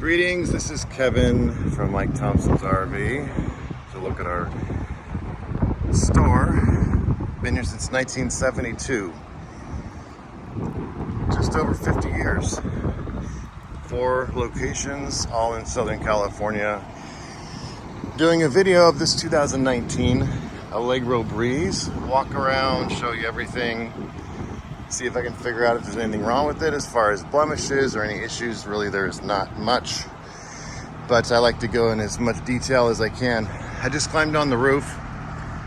Greetings, this is Kevin from Mike Thompson's RV. So look at our store. Been here since 1972. Just over 50 years. 4 locations, all in Southern California. Doing a video of this 2019 Allegro Breeze. Walk around, show you everything. See if I can figure out if there's anything wrong with it as far as blemishes or any issues. Really, there's not much, but I like to go in as much detail as I can. I just climbed on the roof.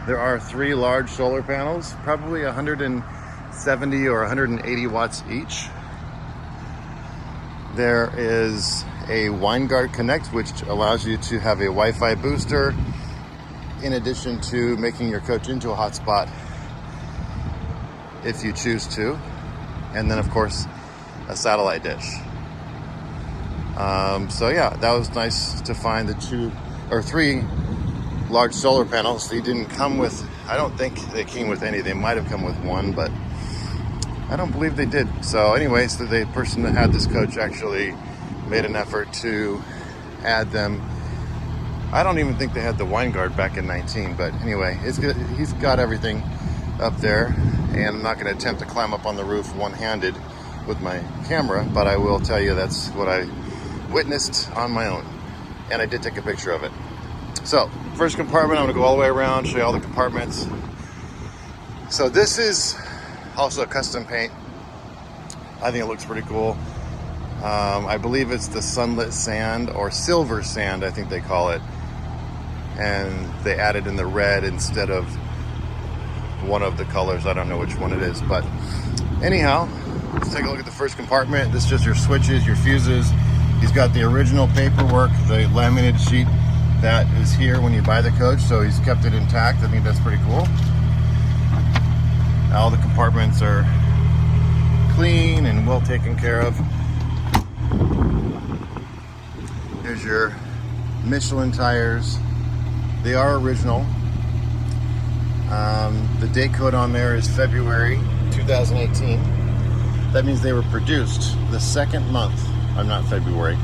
There are 3 large solar panels, probably 170 or 180 watts each. There is a WineGuard Connect, which allows you to have a Wi-Fi booster in addition to making your coach into a hotspot if you choose to, and then of course a satellite dish. So yeah, that was nice to find the 2 or 3 large solar panels. They didn't come with, I don't think they came with any. They might have come with 1, but I don't believe they did. So anyway, so the person that had this coach actually made an effort to add them. I don't even think they had the WineGuard back in 19, but anyway, it's good. He's got everything up there, and I'm not going to attempt to climb up on the roof one-handed with my camera, but I will tell you that's what I witnessed on my own, and I did take a picture of it. So first compartment, I'm going to go all the way around, show you all the compartments. So this is also a custom paint. I think it looks pretty cool. I believe it's the sunlit sand, or silver sand I think they call it, and they added in the red instead of one of the colors. I don't know which one it is, but anyhow, let's take a look at the first compartment. This is just your switches, your fuses. He's got the original paperwork, the laminated sheet that is here when you buy the coach, so he's kept it intact. I think that's pretty cool. All the compartments are clean and well taken care of. Here's your Michelin tires. They are original. The date code on there is February 2018. That means they were produced the second month. I'm not February.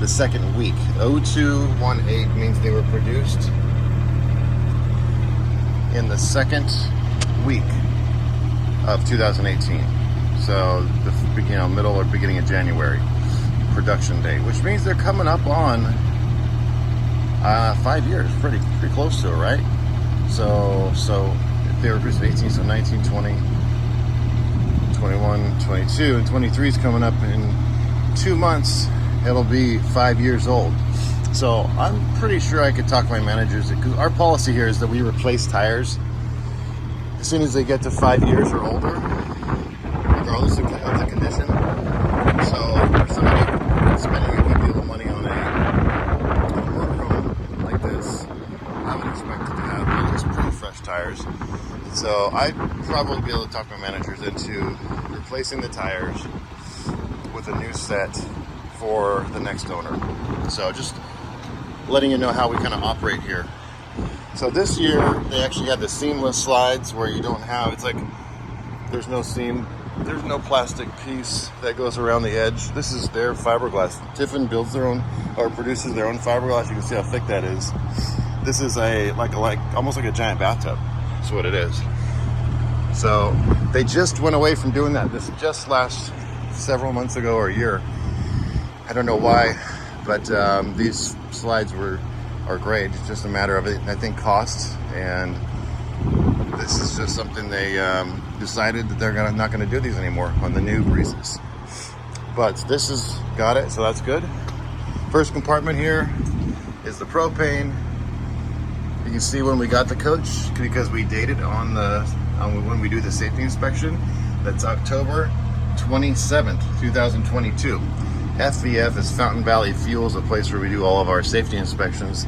The second week. 0218 means they were produced in the second week of 2018. So the middle or beginning of January production date, which means they're coming up on 5 years. Pretty close to it, right? So if they were produced in 18, so 19, 20, 21, 22, and 23 is coming up in 2 months. It'll be 5 years old. So I'm pretty sure I could talk my managers, because our policy here is that we replace tires as soon as they get to 5 years or older, regardless of the condition. So for somebody spending a good deal of money on a motorhome like this, I would expect it to have at least pretty fresh tires. So I'd probably be able to talk my managers into replacing the tires with a new set for the next owner. So just letting you know how we kind of operate here. So this year they actually had the seamless slides where you don't have, it's like there's no seam, there's no plastic piece that goes around the edge. This is their fiberglass. Tiffin builds their own, or produces their own fiberglass. You can see how thick that is. This is almost like a giant bathtub. That's what it is. So they just went away from doing that. This just last several months ago or a year. I don't know why, but these slides are great. It's just a matter of, I think, cost, and this is just something they decided that they're not going to do these anymore on the new Breezes. But this has got it, so that's good. First compartment here is the propane. You can see when we got the coach, because we dated on when we do the safety inspection. That's October 27th, 2022. FVF is Fountain Valley Fuels, a place where we do all of our safety inspections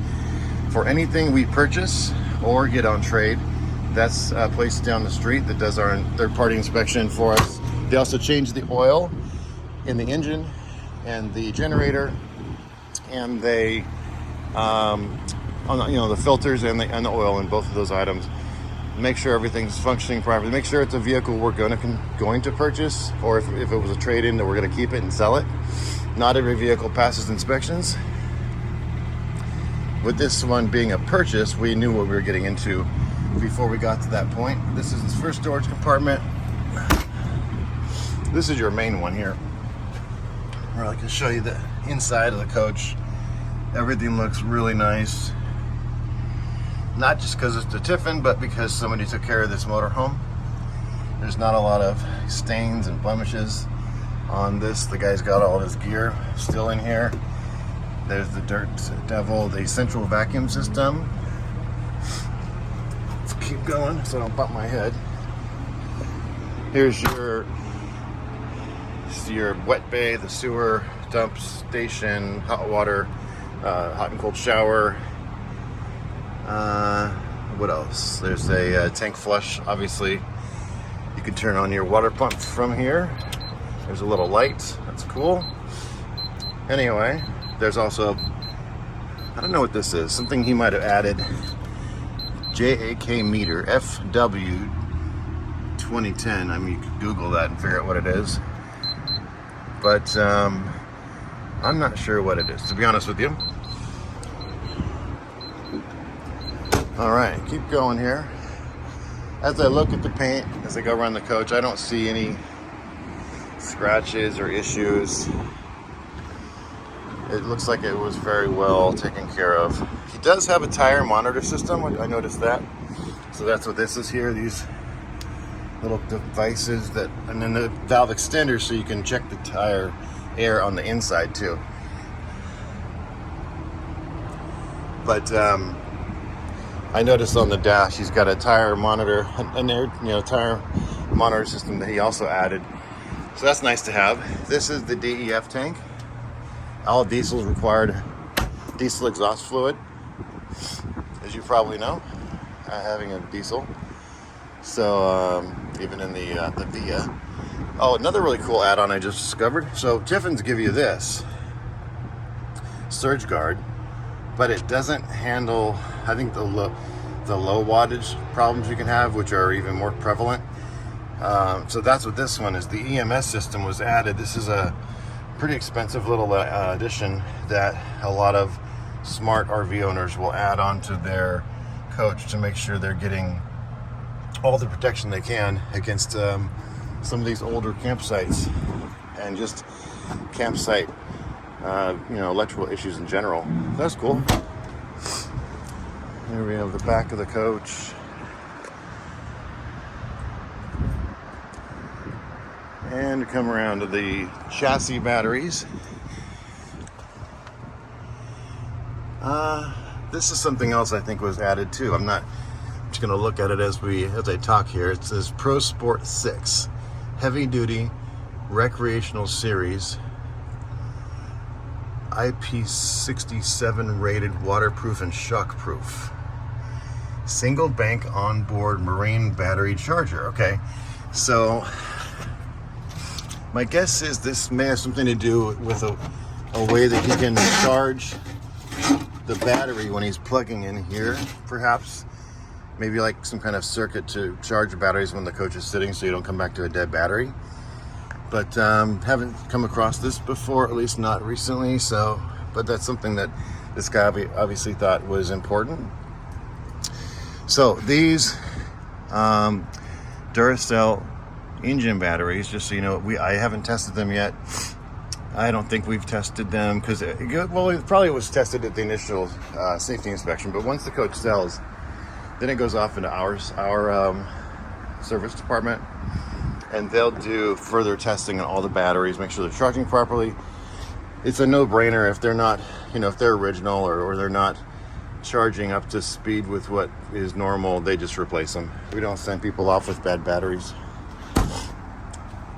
for anything we purchase or get on trade. That's a place down the street that does our third-party inspection for us. They also change the oil in the engine and the generator, and they on the filters and the oil in both of those items. Make sure everything's functioning properly. Make sure it's a vehicle we're going to purchase, or if it was a trade-in that we're going to keep it and sell it. Not every vehicle passes inspections. With this one being a purchase, we knew what we were getting into before we got to that point. This is the first storage compartment. This is your main one here, where I can show you the inside of the coach. Everything looks really nice. Not just because it's a Tiffin, but because somebody took care of this motorhome. There's not a lot of stains and blemishes on this. The guy's got all his gear still in here. There's the Dirt Devil, the central vacuum system. Let's keep going so I don't bump my head. Here's your wet bay, the sewer, dump station, hot water, hot and cold shower. What else? There's a tank flush, obviously. You can turn on your water pump from here. There's a little light, that's cool. Anyway, there's also, I don't know what this is, something he might have added. JAK meter, FW 2010. I mean, you can Google that and figure out what it is. But I'm not sure what it is, to be honest with you. All right, keep going here. As I look at the paint, as I go around the coach, I don't see any scratches or issues. It looks like it was very well taken care of. He does have a tire monitor system, I noticed that. So that's what this is here, these little devices that, and then the valve extender so you can check the tire air on the inside too. But I noticed on the dash he's got a tire monitor, an air, tire monitor system that he also added. So that's nice to have. This is the DEF tank. All diesels required diesel exhaust fluid, as you probably know, having a diesel. So even in the Via. Oh, another really cool add-on I just discovered. So Tiffins give you this surge guard, but it doesn't handle, I think, the low wattage problems you can have, which are even more prevalent. So that's what this one is. The EMS system was added. This is a pretty expensive little addition that a lot of smart RV owners will add onto their coach to make sure they're getting all the protection they can against some of these older campsites and just campsite electrical issues in general. That's cool. Here we have the back of the coach. And come around to the chassis batteries. This is something else I think was added too. I'm just going to look at it as I talk here. It says Pro Sport 6 Heavy Duty Recreational Series, IP67 rated, waterproof and shockproof. Single bank onboard marine battery charger. Okay, so my guess is this may have something to do with a way that he can charge the battery when he's plugging in here, perhaps. Maybe like some kind of circuit to charge the batteries when the coach is sitting so you don't come back to a dead battery. But haven't come across this before, at least not recently. So, but that's something that this guy obviously thought was important. So these Duracell engine batteries, just so you know, I haven't tested them yet. I don't think we've tested them because, it probably was tested at the initial safety inspection. But once the coach sells, then it goes off into our service department, and they'll do further testing on all the batteries, make sure they're charging properly. It's a no-brainer if they're not, if they're original or they're not charging up to speed with what is normal, they just replace them. We don't send people off with bad batteries.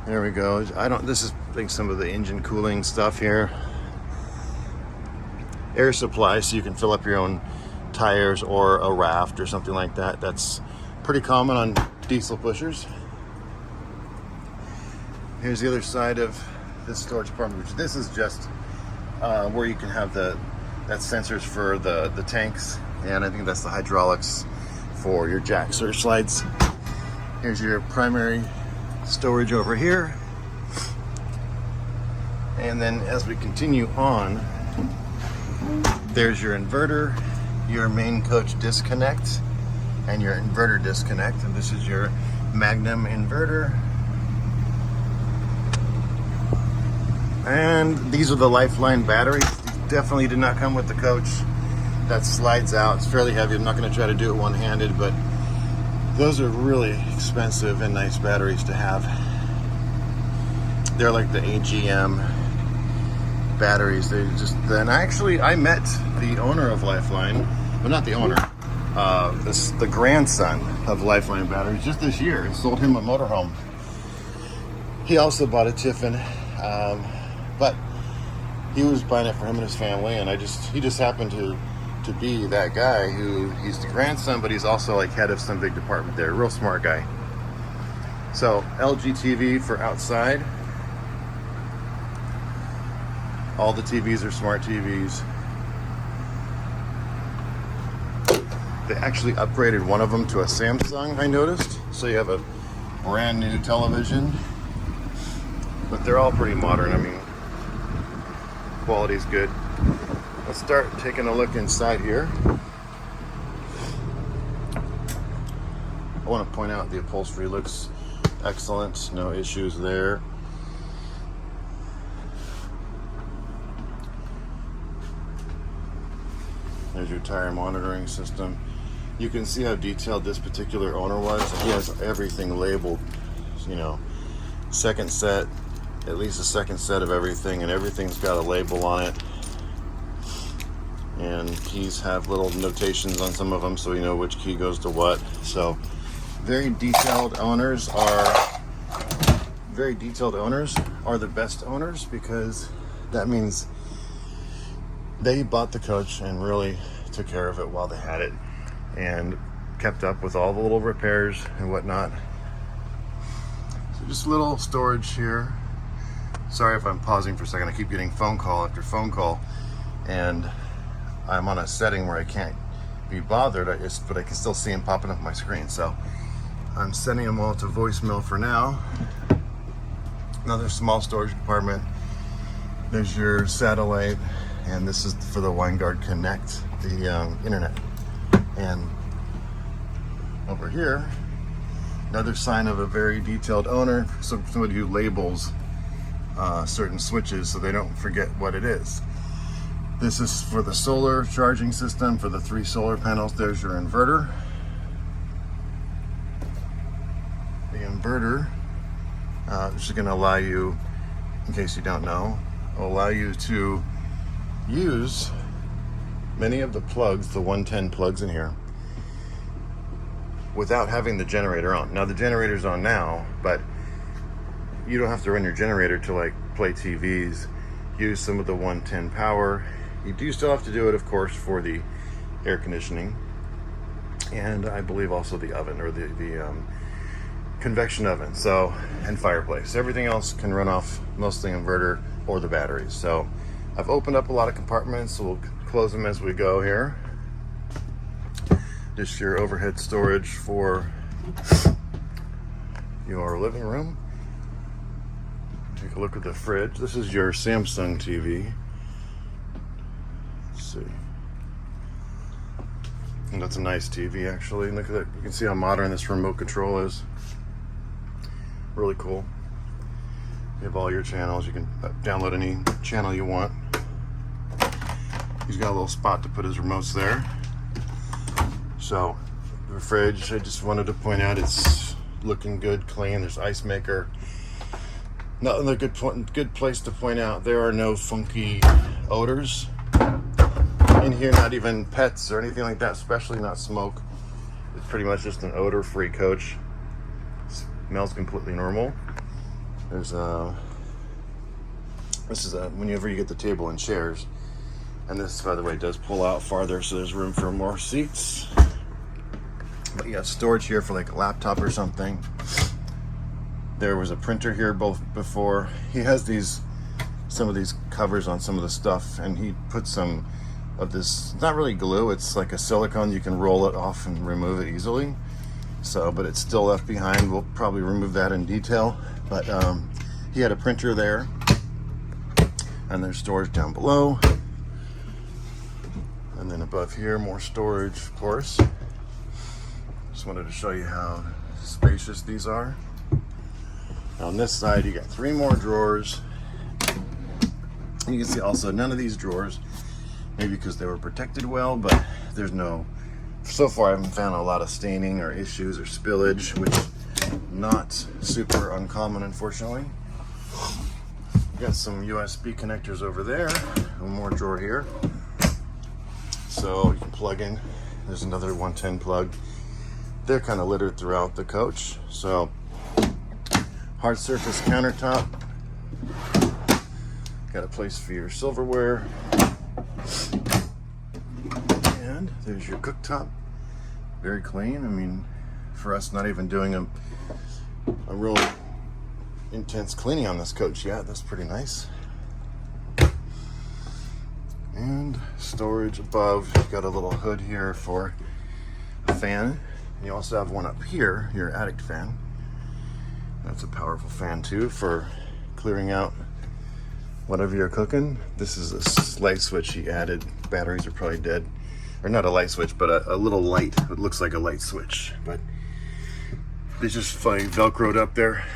There we go. This is like some of the engine cooling stuff here. Air supply, so you can fill up your own tires or a raft or something like that. That's pretty common on diesel pushers. Here's the other side of this storage compartment, which this is just where you can have that sensors for the tanks, and I think that's the hydraulics for your jack searchlights. Here's your primary storage over here, And then as we continue on, there's your inverter, your main coach disconnect, and your inverter disconnect. And this is your Magnum inverter. And these are the Lifeline batteries. These definitely did not come with the coach. That slides out. It's fairly heavy. I'm not going to try to do it one-handed, but those are really expensive and nice batteries to have. They're like the AGM batteries. They just, and I met the owner of Lifeline, well, not the owner, the grandson of Lifeline batteries just this year, and sold him a motorhome. He also bought a Tiffin, but he was buying it for him and his family, and he just happened to be that guy he's the grandson, but he's also like head of some big department there. Real smart guy. So LG TV for outside. All the TVs are smart TVs. They actually upgraded one of them to a Samsung, I noticed. So you have a brand new television, but they're all pretty modern. I mean, quality's good. Let's start taking a look inside here. I want to point out the upholstery looks excellent. No issues there. There's your tire monitoring system. You can see how detailed this particular owner was. He has everything labeled, you know, second set, at least a second set of everything, and everything's got a label on it. And keys have little notations on some of them, so you know which key goes to what. So very detailed owners are the best owners, because that means they bought the coach and really took care of it while they had it and kept up with all the little repairs and whatnot. So just a little storage here. Sorry if I'm pausing for a second. I keep getting phone call after phone call, and I'm on a setting where I can't be bothered, but I can still see them popping up on my screen. So I'm sending them all to voicemail for now. Another small storage compartment. There's your satellite, and this is for the Winegard Connect, the internet. And over here, another sign of a very detailed owner, somebody who labels certain switches so they don't forget what it is. This is for the solar charging system for the 3 solar panels. There's your inverter. The inverter is going to allow you, in case you don't know, will allow you to use many of the plugs, the 110 plugs in here, without having the generator on. Now the generator's on now, but you don't have to run your generator to like play TVs, use some of the 110 power. You do still have to do it, of course, for the air conditioning, and I believe also the oven, or the convection oven, so, and fireplace. Everything else can run off mostly inverter or the batteries. So I've opened up a lot of compartments, so we'll close them as we go here. Just your overhead storage for your living room. Take a look at the fridge. This is your Samsung TV. Let's see. And that's a nice TV, actually. Look at that. You can see how modern this remote control is. Really cool. You have all your channels. You can download any channel you want. He's got a little spot to put his remotes there. So the fridge, I just wanted to point out, it's looking good, clean. There's ice maker. Another good place to point out, there are no funky odors in here, not even pets or anything like that, especially not smoke. It's pretty much just an odor-free coach. Smells completely normal. There's this is whenever you get the table and chairs, and this, by the way, does pull out farther, so there's room for more seats. But you have storage here for like a laptop or something. There was a printer here before. He has some of these covers on some of the stuff, and he put some of this, not really glue, it's like a silicone. You can roll it off and remove it easily. So, but it's still left behind. We'll probably remove that in detail. But he had a printer there. And there's storage down below. And then above here, more storage, of course. Just wanted to show you how spacious these are. On this side, you got 3 more drawers. You can see also none of these drawers, maybe because they were protected well, but there's no, so far I haven't found a lot of staining or issues or spillage, which is not super uncommon, unfortunately. Got some USB connectors over there. One more drawer here. So you can plug in. There's another 110 plug. They're kind of littered throughout the coach. So hard surface countertop. Got a place for your silverware. And there's your cooktop. Very clean. I mean, for us not even doing a real intense cleaning on this coach yet, that's pretty nice. And storage above. You've got a little hood here for a fan. You also have one up here, your attic fan. That's a powerful fan too for clearing out whatever you're cooking. This is a light switch he added. Batteries are probably dead. Or not a light switch, but a little light. It looks like a light switch, but they just finally Velcroed up there.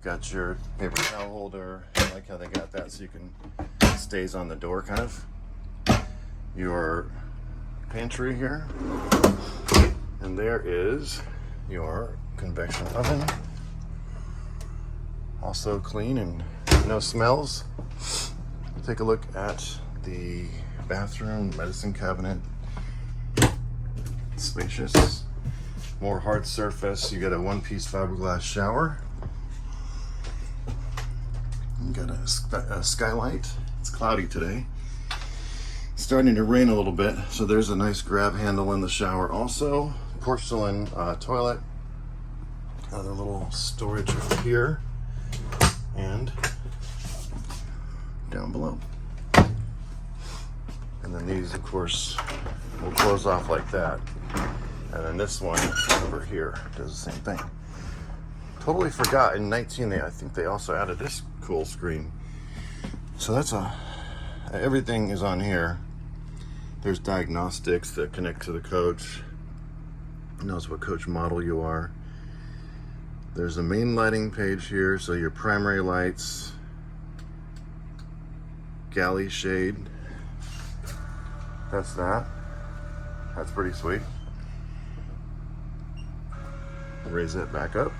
Got your paper towel holder. I like how they got that so you can, it stays on the door kind of. Your pantry here. And there is your convection oven. Also clean and no smells. Take a look at the bathroom, medicine cabinet. Spacious. More hard surface. You got a one-piece fiberglass shower. You got a skylight. It's cloudy today. It's starting to rain a little bit, so there's a nice grab handle in the shower also. Porcelain toilet. Another little storage over here. And down below. And then these, of course, will close off like that. And then this one over here does the same thing. Totally forgot, in 19, I think they also added this cool screen. So that's everything is on here. There's diagnostics that connect to the coach. It knows what coach model you are. There's a main lighting page here, so your primary lights, galley shade. That's that. That's pretty sweet. Raise that back up.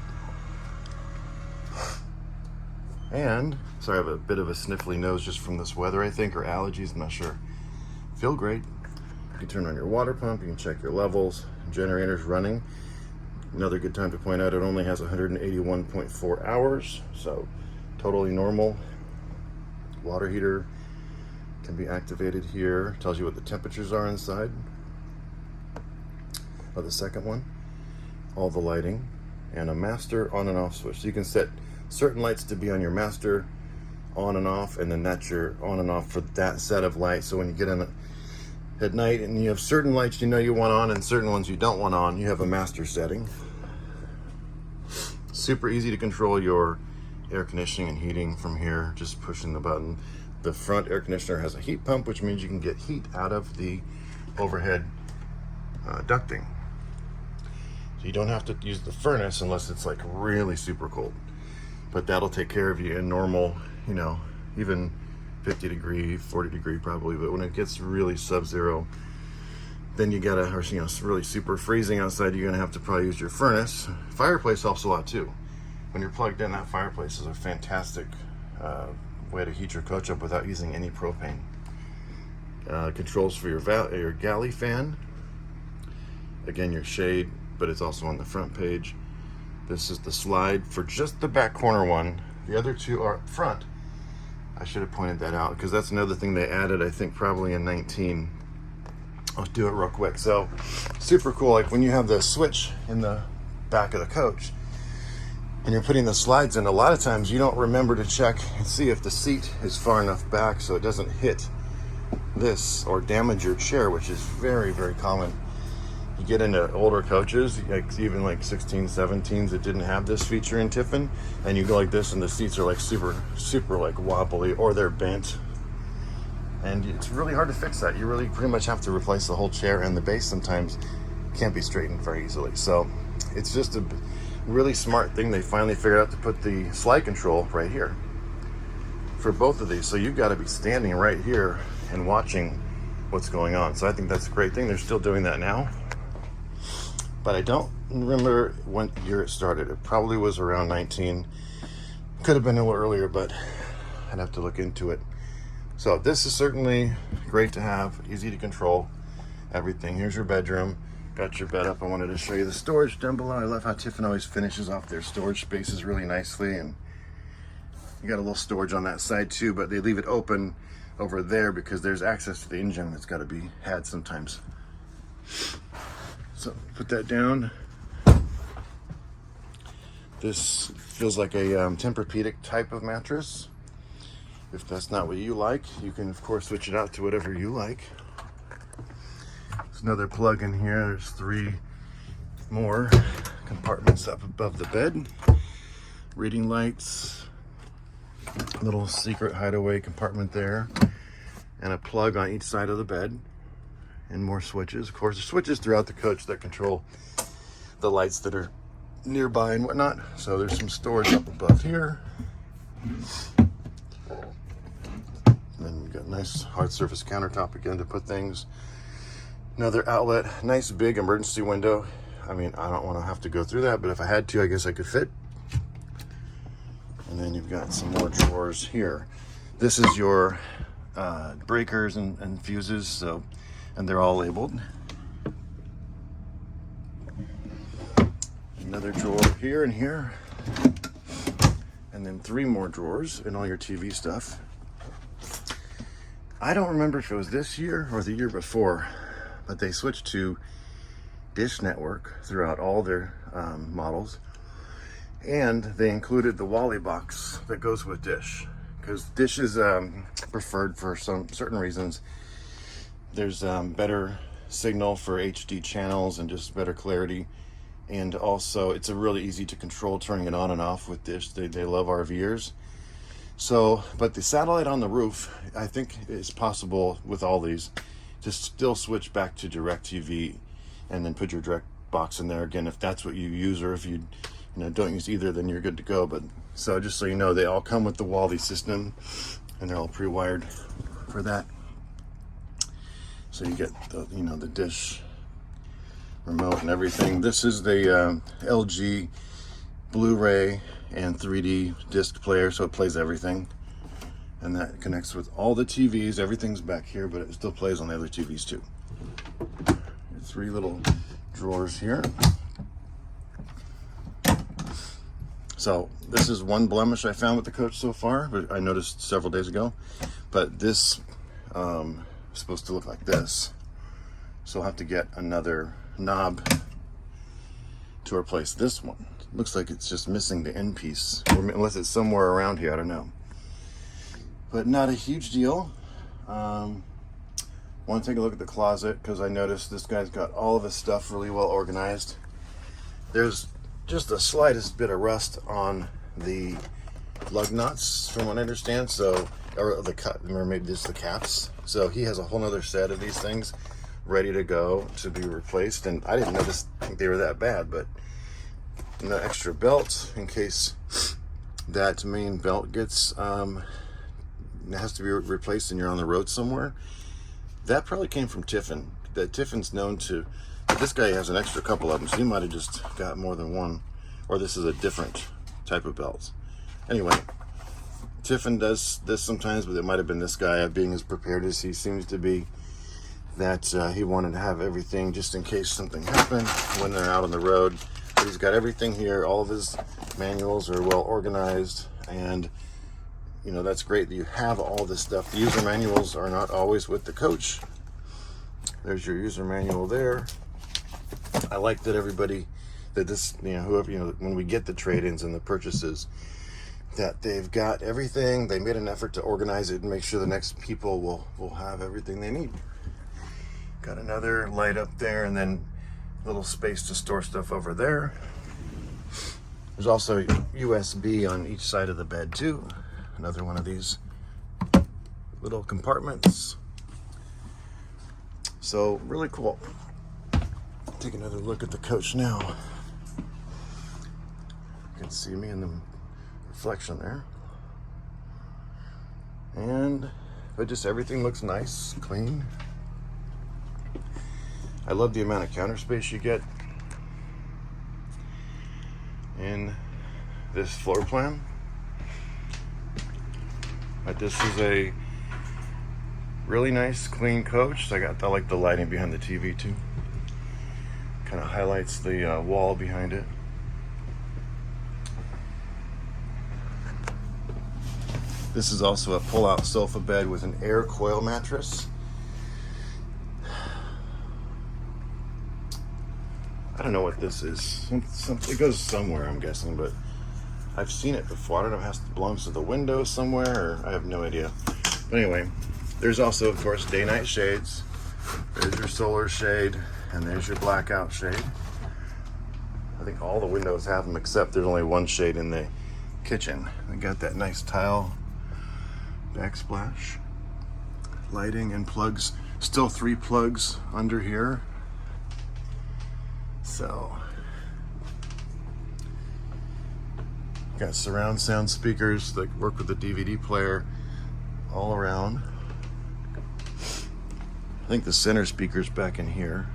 And, sorry, I have a bit of a sniffly nose just from this weather, I think, or allergies, I'm not sure. Feel great. You can turn on your water pump, you can check your levels. Generator's running. Another good time to point out, it only has 181.4 hours, so totally normal. Water heater can be activated here. Tells you what the temperatures are inside of the second one. All the lighting. And a master on and off switch. So you can set certain lights to be on your master, on and off, and then that's your on and off for that set of lights. So when you get in at night and you have certain lights you know you want on and certain ones you don't want on, you have a master setting. Super easy to control your air conditioning and heating from here, just pushing the button. The front air conditioner has a heat pump, which means you can get heat out of the overhead ducting. So you don't have to use the furnace unless it's like really super cold. But that'll take care of you in normal, you know, even 50 degree, 40 degree probably. But when it gets really sub-zero, then you gotta, or you know, really super freezing outside, you're gonna have to probably use your furnace. Fireplace helps a lot too. When you're plugged in, that fireplace is a fantastic way to heat your coach up without using any propane. Controls for your galley fan. Again, your shade, but it's also on the front page. This is the slide for just the back corner one. The other two are up front. I should have pointed that out because that's another thing they added, I think probably in 19. I'll do it real quick. So super cool, like when you have the switch in the back of the coach and you're putting the slides in, a lot of times you don't remember to check and see if the seat is far enough back so it doesn't hit this or damage your chair, which is very, very common. you get into older coaches, like even like 16, 17s that didn't have this feature in Tiffin, and you go like this and the seats are like super like wobbly, or they're bent. And it's really hard to fix that. You really pretty much have to replace the whole chair, and the base sometimes can't be straightened very easily. So it's just a really smart thing. They finally figured out to put the slide control right here for both of these. So you've got to be standing right here and watching what's going on. So I think that's a great thing. They're still doing that now. But I don't remember what year it started. It probably was around 19. Could have been a little earlier, but I'd have to look into it. So this is certainly great to have, easy to control everything. Here's your bedroom. Got your bed up. I wanted to show you the storage down below. I love how Tiffin always finishes off their storage spaces really nicely, and you got a little storage on that side too, but they leave it open over there because there's access to the engine that's got to be had sometimes. So put that down. This feels like a Tempur-Pedic type of mattress. If that's not what you like, you can of course switch it out to whatever you like. There's another plug in here. There's 3 more compartments up above the bed. Reading lights, little secret hideaway compartment there, and a plug on each side of the bed, and more switches. Of course, there's switches throughout the coach that control the lights that are nearby and whatnot. So there's some storage up above here. And then we've got a nice hard surface countertop again to put things. Another outlet, nice big emergency window. I mean, I don't want to have to go through that, but if I had to, I guess I could fit. And then you've got some more drawers here. This is your breakers and fuses, so, and they're all labeled. Another drawer here and here. And then 3 more drawers and all your TV stuff. I don't remember if it was this year or the year before, but they switched to Dish Network throughout all their models. And they included the Wally box that goes with Dish, because Dish is preferred for some certain reasons. There's better signal for HD channels and just better clarity. And also it's a really easy to control turning it on and off with Dish. They love RVers. So, but the satellite on the roof, I think it's possible with all these to still switch back to DirecTV and then put your direct box in there again if that's what you use, or if you don't use either, then you're good to go. But so just so you know, they all come with the Wally system and they're all pre-wired for that. So you get the the Dish remote and everything. This is the LG Blu-ray and 3D disc player, so it plays everything, and that connects with all the TVs. Everything's back here, but it still plays on the other TVs too. 3 little drawers here. So this is one blemish I found with the coach so far, but I noticed several days ago. But this is supposed to look like this, so I'll have to get another knob to replace this one. Looks like it's just missing the end piece, or unless it's somewhere around here, I don't know. But not a huge deal. Want to take a look at the closet, because I noticed this guy's got all of his stuff really well organized. There's just the slightest bit of rust on the lug nuts, from what I understand. So, or the cut, or maybe just the caps. So he has a whole nother set of these things ready to go to be replaced, and I didn't think they were that bad. But the extra belt, in case that main belt gets has to be replaced and you're on the road somewhere, that probably came from Tiffin. That Tiffin's known to, this guy has an extra couple of them, so he might have just got more than one, or this is a different type of belt. Anyway, Tiffin does this sometimes, but it might have been this guy being as prepared as he seems to be, that he wanted to have everything just in case something happened when they're out on the road. But he's got everything here. All of his manuals are well organized, and that's great that you have all this stuff. The user manuals are not always with the coach. There's your user manual there. I like that everybody, that this, whoever, when we get the trade-ins and the purchases, that they've got everything. They made an effort to organize it and make sure the next people will have everything they need. Got another light up there, and then little space to store stuff over there. There's also USB on each side of the bed too. Another one of these little compartments. So really cool. Take another look at the coach now. You can see me in the reflection there. But just everything looks nice, clean. I love the amount of counter space you get in this floor plan. But this is a really nice, clean coach. I like the lighting behind the TV too. Kind of highlights the wall behind it. This is also a pull-out sofa bed with an air coil mattress. I don't know what this is. It goes somewhere, I'm guessing, but I've seen it before. I don't know if it belongs to the window somewhere, or I have no idea. But anyway, there's also, of course, day-night shades. There's your solar shade, and there's your blackout shade. I think all the windows have them, except there's only one shade in the kitchen. I got that nice tile backsplash. Lighting and plugs. Still 3 plugs under here. So, got surround sound speakers that work with the DVD player all around. I think the center speaker's back in here.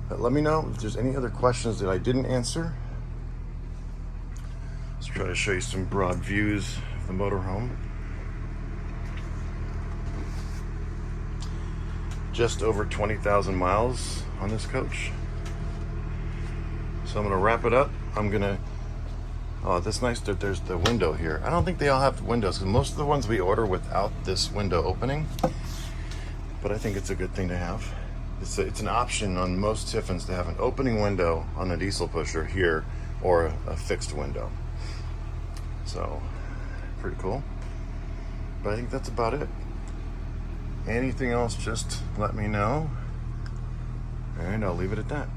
But let me know if there's any other questions that I didn't answer. Let's try to show you some broad views of the motorhome. Just over 20,000 miles on this coach. So I'm gonna wrap it up. Oh, that's nice that there's the window here. I don't think they all have windows, because most of the ones we order without this window opening. But I think it's a good thing to have. It's an option on most Tiffins to have an opening window on a diesel pusher here, or a fixed window. So, pretty cool. But I think that's about it. Anything else, just let me know, and I'll leave it at that.